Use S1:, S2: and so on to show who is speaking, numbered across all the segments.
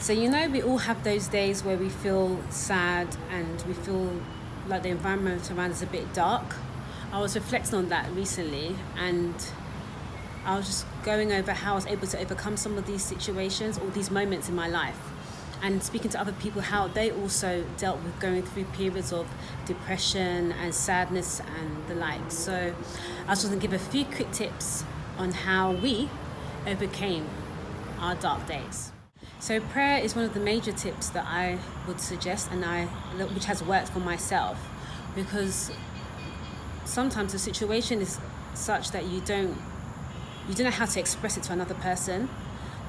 S1: So, we all have those days where we feel sad and we feel like the environment around us is a bit dark. I was reflecting on that recently, and I was just going over how I was able to overcome some of these situations or these moments in my life, and speaking to other people how they also dealt with going through periods of depression and sadness and the like. So I was just going to give a few quick tips on how we overcame our dark days. So prayer is one of the major tips that I would suggest, and which has worked for myself, because sometimes the situation is such that you don't know how to express it to another person.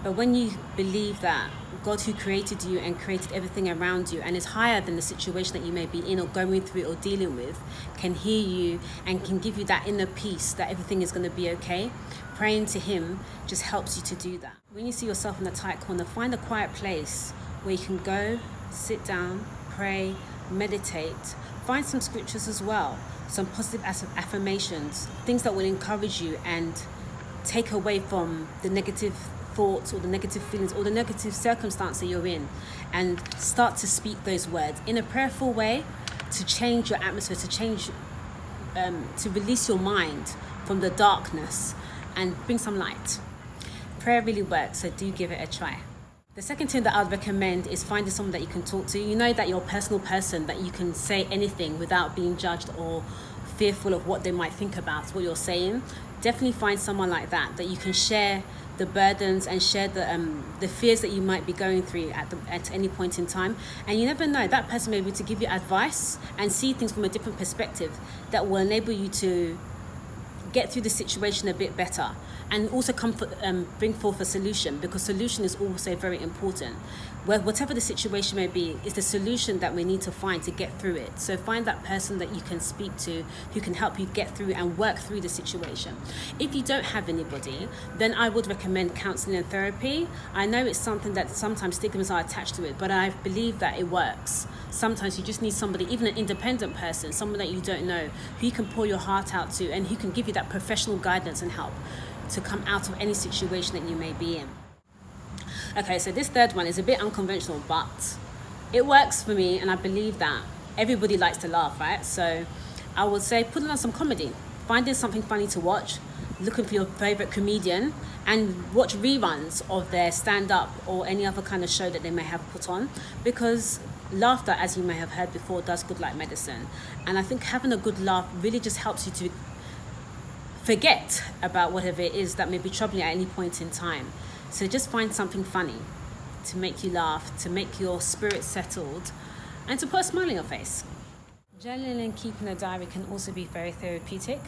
S1: But when you believe that God, who created you and created everything around you and is higher than the situation that you may be in or going through or dealing with, can hear you and can give you that inner peace that everything is going to be okay, praying to him just helps you to do that. When you see yourself in a tight corner, find a quiet place where you can go, sit down, pray, meditate. Find some scriptures as well, some positive affirmations, things that will encourage you and take away from the negative thoughts or the negative feelings or the negative circumstance that you're in, and start to speak those words in a prayerful way to change your atmosphere, to release your mind from the darkness and bring some light. Prayer really works, so do give it a try. The second thing that I'd recommend is finding someone that you can talk to. You know that you're a personal person, that you can say anything without being judged or fearful of what they might think about what you're saying. Definitely find someone like that you can share the burdens and share the fears that you might be going through at any point in time. And you never know, that person may be able to give you advice and see things from a different perspective that will enable you to get through the situation a bit better, and also bring forth a solution, because solution is also very important. Whatever the situation may be, is the solution that we need to find to get through it. So find that person that you can speak to who can help you get through and work through the situation. If you don't have anybody, then I would recommend counselling and therapy. I know it's something that sometimes stigmas are attached to it, but I believe that it works. Sometimes you just need somebody, even an independent person, someone that you don't know, who you can pour your heart out to and who can give you that professional guidance and help to come out of any situation that you may be in. Okay, so this third one is a bit unconventional, but it works for me, and I believe that everybody likes to laugh, right? So I would say put on some comedy, finding something funny to watch, looking for your favorite comedian, and watch reruns of their stand-up or any other kind of show that they may have put on, because laughter, as you may have heard before, does good like medicine. And I think having a good laugh really just helps you to forget about whatever it is that may be troubling you at any point in time. So just find something funny to make you laugh, to make your spirit settled, and to put a smile on your face. Journaling and keeping a diary can also be very therapeutic.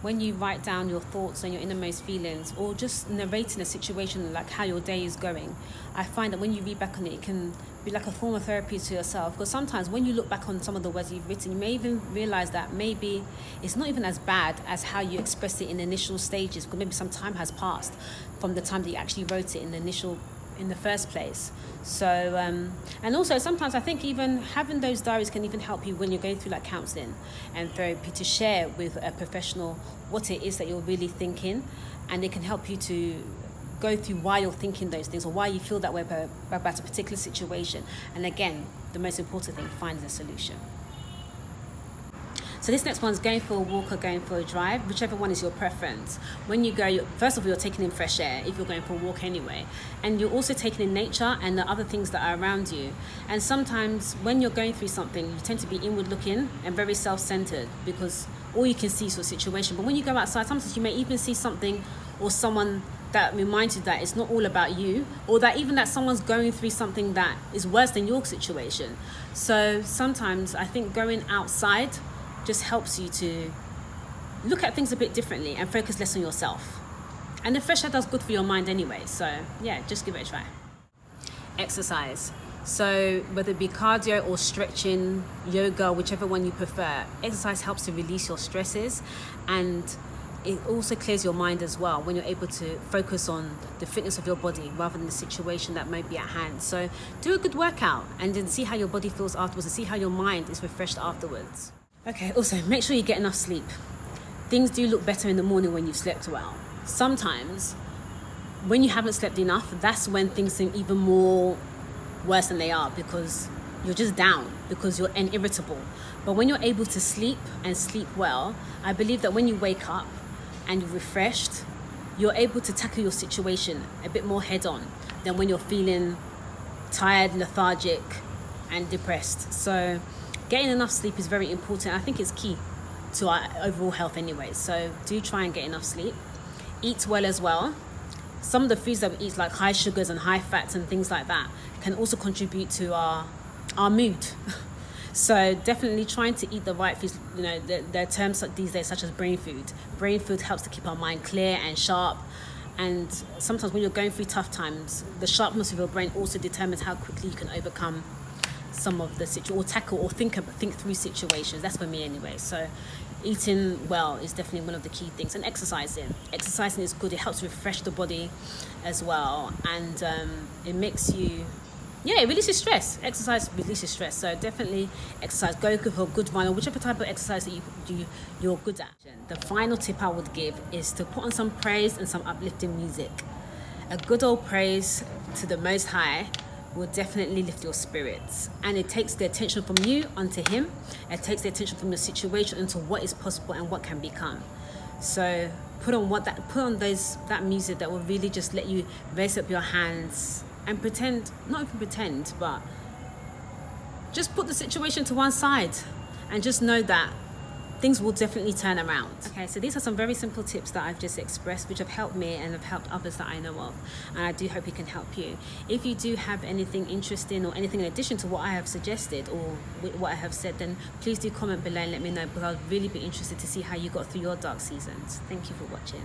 S1: When you write down your thoughts and your innermost feelings, or just narrating a situation like how your day is going, I find that when you read back on it, it can be like a form of therapy to yourself. Because sometimes when you look back on some of the words you've written, you may even realize that maybe it's not even as bad as how you expressed it in the initial stages, because maybe some time has passed from the time that you actually wrote it in the first place. So and also sometimes I think even having those diaries can even help you when you're going through like counselling and therapy, to share with a professional what it is that you're really thinking, and it can help you to go through why you're thinking those things or why you feel that way about a particular situation. And again, the most important thing, find a solution. So this next one's going for a walk or going for a drive, whichever one is your preference. When you go, first of all, you're taking in fresh air if you're going for a walk anyway. And you're also taking in nature and the other things that are around you. And sometimes when you're going through something, you tend to be inward looking and very self-centered, because all you can see is your situation. But when you go outside, sometimes you may even see something or someone that reminds you that it's not all about you, or that even that someone's going through something that is worse than your situation. So sometimes I think going outside just helps you to look at things a bit differently and focus less on yourself. And the fresh air does good for your mind anyway, so yeah, just give it a try. Exercise. So whether it be cardio or stretching, yoga, whichever one you prefer, exercise helps to release your stresses, and it also clears your mind as well when you're able to focus on the fitness of your body rather than the situation that might be at hand. So do a good workout and then see how your body feels afterwards, and see how your mind is refreshed afterwards. Okay, also make sure you get enough sleep. Things do look better in the morning when you've slept well. Sometimes when you haven't slept enough, that's when things seem even more worse than they are, because you're just down, because you're irritable. But when you're able to sleep and sleep well, I believe that when you wake up and you're refreshed, you're able to tackle your situation a bit more head on than when you're feeling tired, lethargic, and depressed. So getting enough sleep is very important. I think it's key to our overall health anyway. So do try and get enough sleep. Eat well as well. Some of the foods that we eat, like high sugars and high fats and things like that, can also contribute to our mood. So definitely trying to eat the right foods. You know, there are terms these days such as brain food. Brain food helps to keep our mind clear and sharp. And sometimes when you're going through tough times, the sharpness of your brain also determines how quickly you can overcome some of the situation, or tackle or think through situations. That's for me anyway. So eating well is definitely one of the key things. And exercising is good. It helps refresh the body as well, and it makes you, it releases stress. Exercise releases stress. So definitely exercise. Go for a good run, or whichever type of exercise that you're good at. The final tip I would give is to put on some praise and some uplifting music. A good old praise to the Most High will definitely lift your spirits, and it takes the attention from you onto Him. It takes the attention from your situation into what is possible and what can become. So put on that music that will really just let you raise up your hands and not even pretend, but just put the situation to one side and just know that things will definitely turn around. Okay, so these are some very simple tips that I've just expressed, which have helped me and have helped others that I know of. And I do hope it can help you. If you do have anything interesting or anything in addition to what I have suggested or what I have said, then please do comment below and let me know, because I'd really be interested to see how you got through your dark seasons. Thank you for watching.